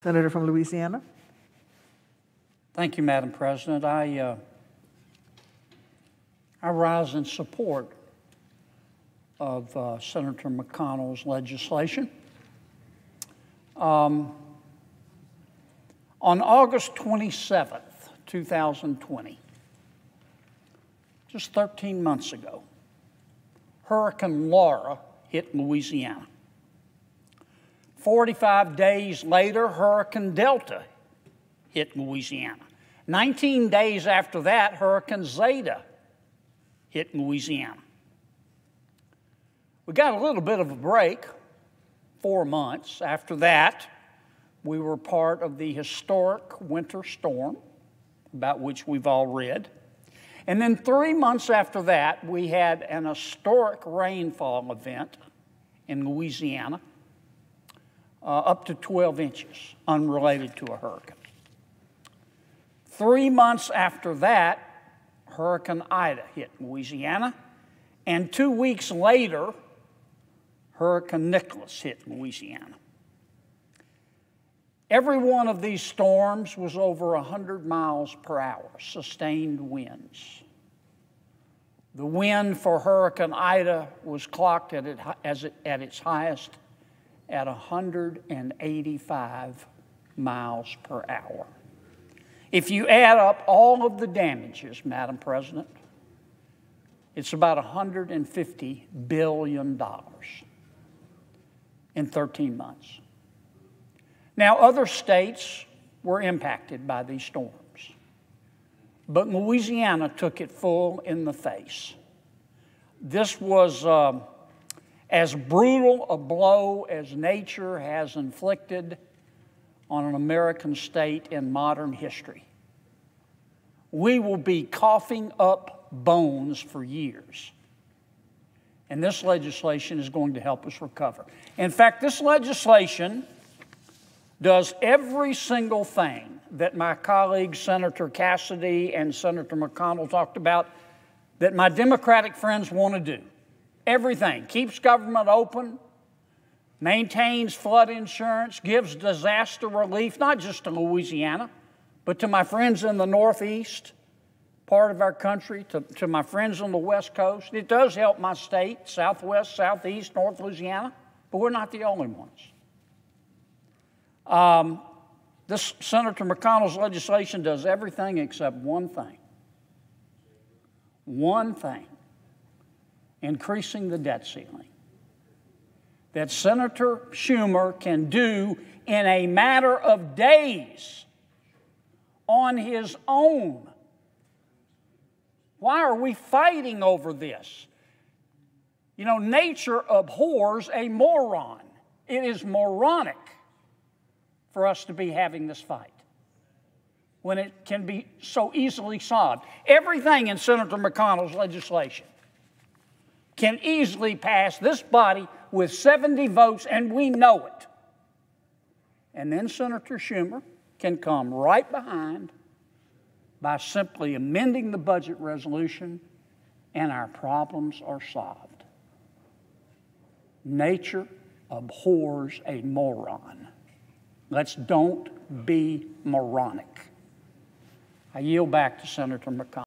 Senator from Louisiana. Thank you, Madam President. I rise in support of Senator McConnell's legislation. On August 27th, 2020, just 13 months ago, Hurricane Laura hit Louisiana. 45 days later, Hurricane Delta hit Louisiana. 19 days after that, Hurricane Zeta hit Louisiana. We got a little bit of a break, 4 months. After that, we were part of the historic winter storm, about which we've all read. And then 3 months after that, we had an historic rainfall event in Louisiana, up to 12 inches, unrelated to a hurricane. 3 months after that, Hurricane Ida hit Louisiana, and 2 weeks later, Hurricane Nicholas hit Louisiana. Every one of these storms was over 100 miles per hour, sustained winds. The wind for Hurricane Ida was clocked at its highest at 185 miles per hour. If you add up all of the damages, Madam President, it's about $150 billion in 13 months. Now, other states were impacted by these storms, but Louisiana took it full in the face. This was as brutal a blow as nature has inflicted on an American state in modern history. We will be coughing up bones for years, and this legislation is going to help us recover. In fact, this legislation does every single thing that my colleagues Senator Cassidy and Senator McConnell talked about that my Democratic friends want to do. Everything. Keeps government open, maintains flood insurance, gives disaster relief, not just to Louisiana, but to my friends in the Northeast part of our country, to my friends on the West Coast. It does help my state, Southwest, Southeast, North Louisiana, but we're not the only ones. This Senator McConnell's legislation does everything except one thing. One thing. Increasing the debt ceiling that Senator Schumer can do in a matter of days on his own. Why are we fighting over this? You know, nature abhors a moron. It is moronic for us to be having this fight when it can be so easily solved. Everything in Senator McConnell's legislation can easily pass this body with 70 votes, and we know it. And then Senator Schumer can come right behind by simply amending the budget resolution, and our problems are solved. Nature abhors a moron. Let's don't be moronic. I yield back to Senator McConnell.